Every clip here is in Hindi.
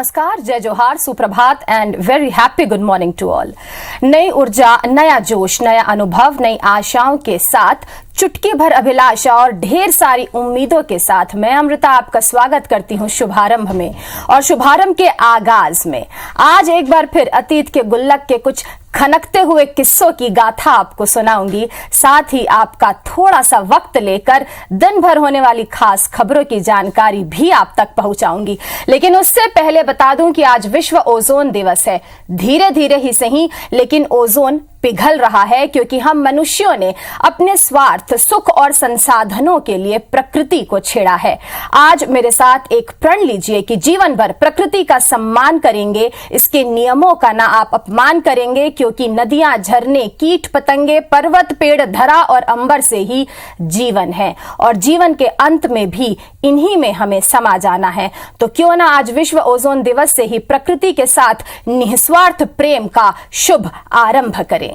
नमस्कार, जय जोहार, सुप्रभात and very happy good morning to all. नई ऊर्जा, नया जोश, नया अनुभव, नई आशाओं के साथ, चुटकी भर अभिलाषा और ढेर सारी उम्मीदों के साथ मैं अमृता आपका स्वागत करती हूं शुभारंभ में और शुभारंभ के आगाज में। आज एक बार फिर अतीत के गुल्लक के कुछ खनकते हुए किस्सों की गाथा आपको सुनाऊंगी, साथ ही आपका थोड़ा सा वक्त लेकर दिन भर होने वाली खास खबरों की जानकारी भी आप तक पहुंचाऊंगी। लेकिन उससे पहले बता दूं कि आज विश्व ओजोन दिवस है। धीरे धीरे ही सही, लेकिन ओजोन पिघल रहा है क्योंकि हम मनुष्यों ने अपने स्वार्थ, सुख और संसाधनों के लिए प्रकृति को छेड़ा है। आज मेरे साथ एक प्रण लीजिए कि जीवन भर प्रकृति का सम्मान करेंगे, इसके नियमों का ना आप अपमान करेंगे, क्योंकि नदियां, झरने, कीट पतंगे, पर्वत, पेड़, धरा और अंबर से ही जीवन है और जीवन के अंत में भी इन्हीं में हमें समा जाना है। तो क्यों ना आज विश्व ओजोन दिवस से ही प्रकृति के साथ निस्वार्थ प्रेम का शुभ आरंभ करें।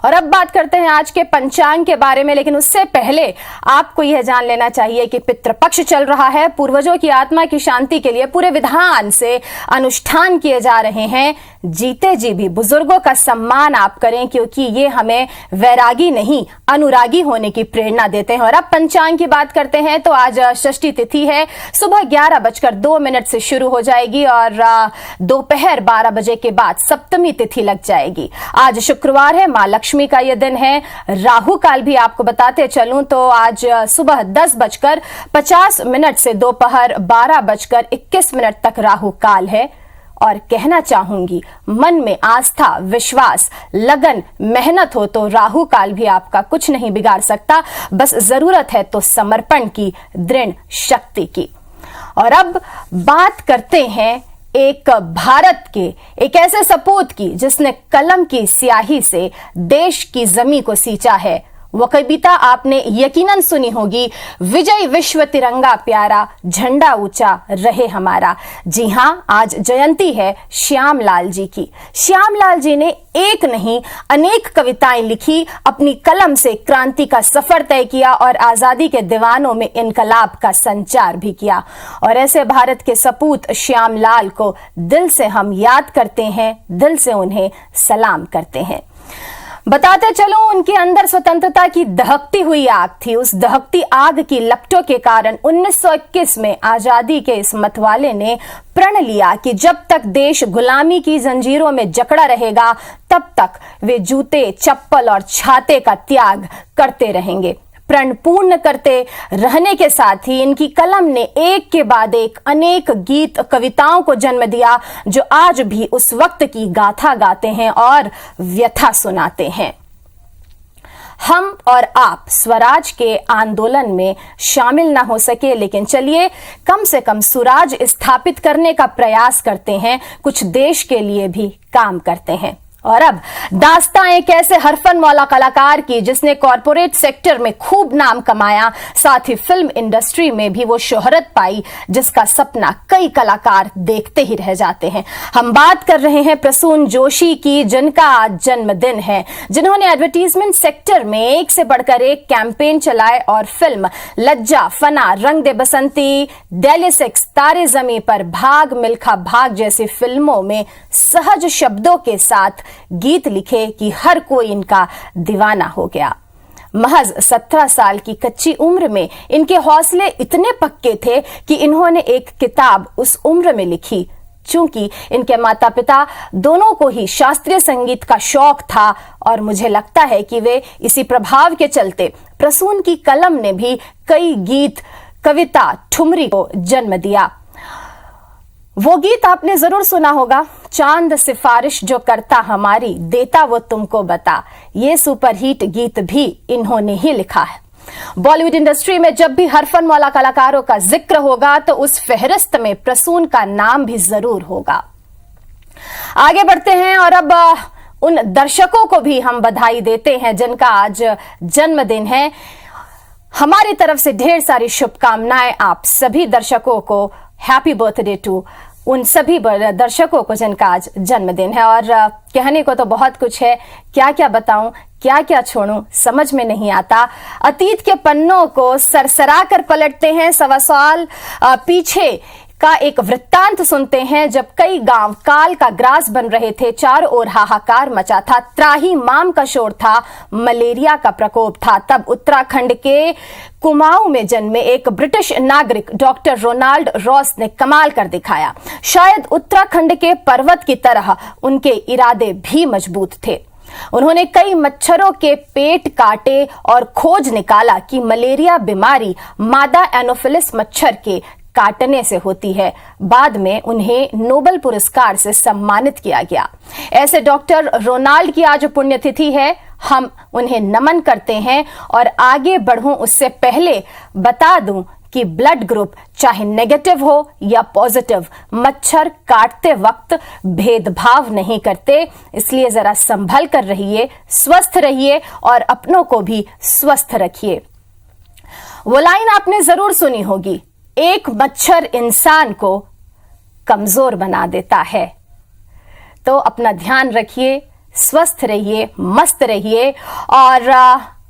और अब बात करते हैं आज के पंचांग के बारे में, लेकिन उससे पहले आपको यह जान लेना चाहिए कि पितृपक्ष चल रहा है। पूर्वजों की आत्मा की शांति के लिए पूरे विधान से अनुष्ठान किए जा रहे हैं। जीते जी भी बुजुर्गों का सम्मान आप करें, क्योंकि ये हमें वैरागी नहीं अनुरागी होने की प्रेरणा देते हैं। और अब पंचांग की बात करते हैं तो आज षष्ठी तिथि है। सुबह 11:02 से शुरू हो जाएगी और दोपहर 12 बजे के बाद सप्तमी तिथि लग जाएगी। आज शुक्रवार है, मां लक्ष्मी का यह दिन है। राहु काल भी आपको बताते चलूं तो आज सुबह 10:50 से दोपहर 12:21 तक राहु काल है। और कहना चाहूंगी, मन में आस्था, विश्वास, लगन, मेहनत हो तो राहु काल भी आपका कुछ नहीं बिगाड़ सकता। बस जरूरत है तो समर्पण की, दृढ़ शक्ति की। और अब बात करते हैं एक भारत के एक ऐसे सपूत की जिसने कलम की स्याही से देश की जमी को सींचा है। वो कविता आपने यकीनन सुनी होगी, विजय विश्व तिरंगा प्यारा, झंडा ऊंचा रहे हमारा। जी हां, आज जयंती है श्यामलाल जी की। श्यामलाल जी ने एक नहीं अनेक कविताएं लिखी, अपनी कलम से क्रांति का सफर तय किया और आजादी के दीवानों में इनकलाब का संचार भी किया। और ऐसे भारत के सपूत श्यामलाल को दिल से हम याद करते हैं, दिल से उन्हें सलाम करते हैं। बताते चलो, उनके अंदर स्वतंत्रता की दहकती हुई आग थी। उस दहकती आग की लपटों के कारण 1921 में आजादी के इस मतवाले ने प्रण लिया कि जब तक देश गुलामी की जंजीरों में जकड़ा रहेगा, तब तक वे जूते, चप्पल और छाते का त्याग करते रहेंगे। प्रण पूर्ण करते रहने के साथ ही इनकी कलम ने एक के बाद एक अनेक गीत, कविताओं को जन्म दिया, जो आज भी उस वक्त की गाथा गाते हैं और व्यथा सुनाते हैं। हम और आप स्वराज के आंदोलन में शामिल ना हो सके, लेकिन चलिए कम से कम सुराज स्थापित करने का प्रयास करते हैं, कुछ देश के लिए भी काम करते हैं। और अब दास्तां एक ऐसे हरफन मौला कलाकार की जिसने कॉरपोरेट सेक्टर में खूब नाम कमाया, साथ ही फिल्म इंडस्ट्री में भी वो शोहरत पाई जिसका सपना कई कलाकार देखते ही रह जाते हैं। हम बात कर रहे हैं प्रसून जोशी की, जिनका आज जन्मदिन है, जिन्होंने एडवर्टीजमेंट सेक्टर में एक से बढ़कर एक कैंपेन चलाए और फिल्म लज्जा, फना, रंग दे बसंती, दिल्ली 6, तारे जमी पर, भाग मिल्खा भाग जैसी फिल्मों में सहज शब्दों के साथ गीत लिखे कि हर कोई इनका दीवाना हो गया। महज 17 साल की कच्ची उम्र में इनके हौसले इतने पक्के थे कि इन्होंने एक किताब उस उम्र में लिखी। चूंकि इनके माता पिता दोनों को ही शास्त्रीय संगीत का शौक था और मुझे लगता है कि वे इसी प्रभाव के चलते प्रसून की कलम ने भी कई गीत, कविता, ठुमरी को जन्म दिया। वो गीत आपने जरूर सुना होगा, चांद सिफारिश जो करता हमारी, देता वो तुमको बता। ये सुपरहिट गीत भी इन्होंने ही लिखा है। बॉलीवुड इंडस्ट्री में जब भी हरफन मौला कलाकारों का जिक्र होगा तो उस फहरिस्त में प्रसून का नाम भी जरूर होगा। आगे बढ़ते हैं और अब उन दर्शकों को भी हम बधाई देते हैं जिनका आज जन्मदिन है। हमारी तरफ से ढेर सारी शुभकामनाएं आप सभी दर्शकों को। हैप्पी बर्थडे टू उन सभी दर्शकों को जिनका आज जन्मदिन है। और कहने को तो बहुत कुछ है, क्या क्या बताऊं, क्या क्या छोड़ूं, समझ में नहीं आता। अतीत के पन्नों को सरसरा कर पलटते हैं। 1.25 साल पीछे का एक वृत्तांत सुनते हैं, जब कई गांव काल का ग्रास बन रहे थे। चारों ओर हाहाकार मचा था, त्राही माम का शोर था, मलेरिया का प्रकोप था। तब उत्तराखंड के कुमाऊं में जन्मे एक ब्रिटिश नागरिक डॉक्टर रोनाल्ड रॉस ने कमाल कर दिखाया। शायद उत्तराखंड के पर्वत की तरह उनके इरादे भी मजबूत थे। उन्होंने कई मच्छरों के पेट काटे और खोज निकाला कि मलेरिया बीमारी मादा एनोफिलिस मच्छर के काटने से होती है। बाद में उन्हें नोबेल पुरस्कार से सम्मानित किया गया। ऐसे डॉक्टर रोनाल्ड की आज पुण्यतिथि है। हम उन्हें नमन करते हैं। और आगे बढ़ूं उससे पहले बता दूं कि ब्लड ग्रुप चाहे नेगेटिव हो या पॉजिटिव, मच्छर काटते वक्त भेदभाव नहीं करते। इसलिए जरा संभल कर रहिए, स्वस्थ रहिए और अपनों को भी स्वस्थ रखिए। वो लाइन आपने जरूर सुनी होगी, एक मच्छर इंसान को कमजोर बना देता है। तो अपना ध्यान रखिए, स्वस्थ रहिए, मस्त रहिए। और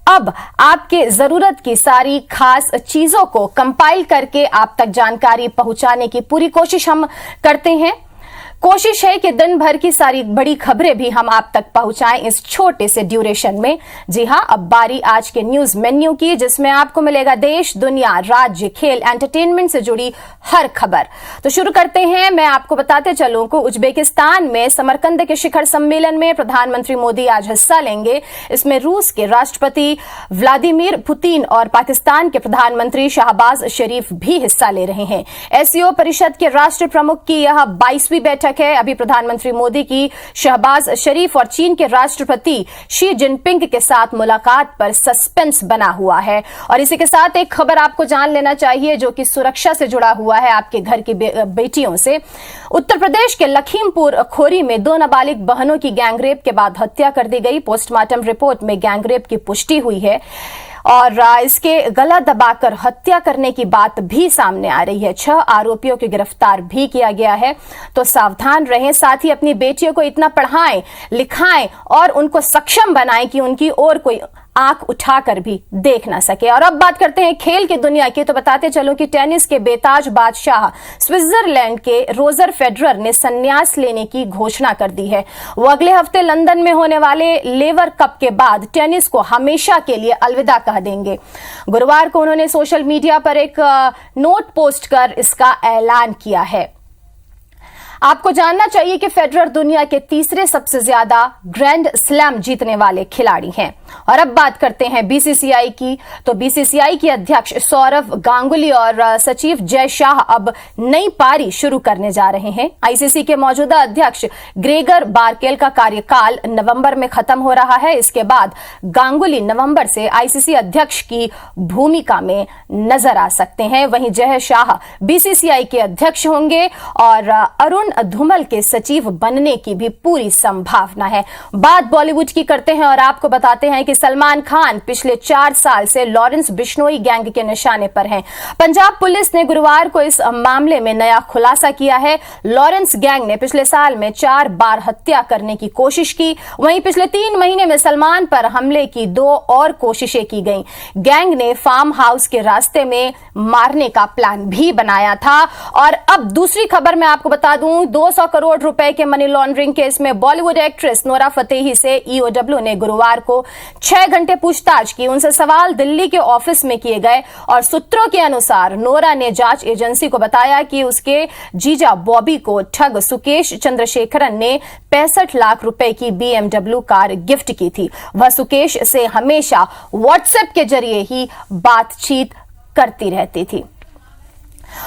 अब आपके जरूरत की सारी खास चीजों को कंपाइल करके आप तक जानकारी पहुंचाने की पूरी कोशिश हम करते हैं। कोशिश है कि दिन भर की सारी बड़ी खबरें भी हम आप तक पहुंचाएं इस छोटे से ड्यूरेशन में। जी हां, अब बारी आज के न्यूज मेन्यू की, जिसमें आपको मिलेगा देश, दुनिया, राज्य, खेल, एंटरटेनमेंट से जुड़ी हर खबर। तो शुरू करते हैं। मैं आपको बताते चलूं कि उज्बेकिस्तान में समरकंद के शिखर सम्मेलन में प्रधानमंत्री मोदी आज हिस्सा लेंगे। इसमें रूस के राष्ट्रपति व्लादिमीर पुतिन और पाकिस्तान के प्रधानमंत्री शहबाज शरीफ भी हिस्सा ले रहे हैं। एससीओ परिषद के राष्ट्र प्रमुख की यह 22वीं बैठक है। अभी प्रधानमंत्री मोदी की शहबाज शरीफ और चीन के राष्ट्रपति शी जिनपिंग के साथ मुलाकात पर सस्पेंस बना हुआ है। और इसी के साथ एक खबर आपको जान लेना चाहिए जो कि सुरक्षा से जुड़ा हुआ है, आपके घर की बेटियों से। उत्तर प्रदेश के लखीमपुर खोरी में 2 नाबालिग बहनों की गैंगरेप के बाद हत्या कर दी गई। पोस्टमार्टम रिपोर्ट में गैंगरेप की पुष्टि हुई है और इसके गला दबाकर हत्या करने की बात भी सामने आ रही है। 6 आरोपियों को गिरफ्तार भी किया गया है। तो सावधान रहें, साथ ही अपनी बेटियों को इतना पढ़ाएं, लिखाएं और उनको सक्षम बनाएं कि उनकी ओर कोई आंख उठाकर भी देख ना सके। और अब बात करते हैं खेल की दुनिया की। तो बताते चलो कि टेनिस के बेताज बादशाह स्विट्जरलैंड के रोजर फेडरर ने संन्यास लेने की घोषणा कर दी है। वो अगले हफ्ते लंदन में होने वाले लेवर कप के बाद टेनिस को हमेशा के लिए अलविदा कह देंगे। गुरुवार को उन्होंने सोशल मीडिया पर एक नोट पोस्ट कर इसका ऐलान किया है। आपको जानना चाहिए कि फेडरर दुनिया के तीसरे सबसे ज्यादा ग्रैंड स्लैम जीतने वाले खिलाड़ी हैं। और अब बात करते हैं बीसीसीआई की। तो बीसीसीआई के अध्यक्ष सौरव गांगुली और सचिव जय शाह अब नई पारी शुरू करने जा रहे हैं। आईसीसी के मौजूदा अध्यक्ष ग्रेगर बार्केल का कार्यकाल नवंबर में खत्म हो रहा है। इसके बाद गांगुली नवंबर से आईसीसी अध्यक्ष की भूमिका में नजर आ सकते हैं। वहीं जय शाह बीसीसीआई के अध्यक्ष होंगे और अरुण धूमल के सचिव बनने की भी पूरी संभावना है। बात बॉलीवुड की करते हैं और आपको बताते हैं कि सलमान खान पिछले 4 साल से लॉरेंस बिश्नोई गैंग के निशाने पर हैं। पंजाब पुलिस ने गुरुवार को इस मामले में नया खुलासा किया है। लॉरेंस गैंग ने पिछले साल में 4 बार हत्या करने की कोशिश की। वहीं पिछले 3 महीने में सलमान पर हमले की 2 और कोशिशें की गईं। गैंग ने फार्म हाउस के रास्ते में मारने का प्लान भी बनाया था। और अब दूसरी खबर मैं आपको बता दूं, 200 करोड़ रुपए के मनी लॉन्ड्रिंग केस में बॉलीवुड एक्ट्रेस नोरा फतेही से ईओडब्ल्यू ने गुरुवार को 6 घंटे पूछताछ की। उनसे सवाल दिल्ली के ऑफिस में किए गए और सूत्रों के अनुसार नोरा ने जांच एजेंसी को बताया कि उसके जीजा बॉबी को ठग सुकेश चंद्रशेखरन ने 65 लाख रुपए की BMW कार गिफ्ट की थी। वह सुकेश से हमेशा व्हाट्सएप के जरिए ही बातचीत करती रहती थी।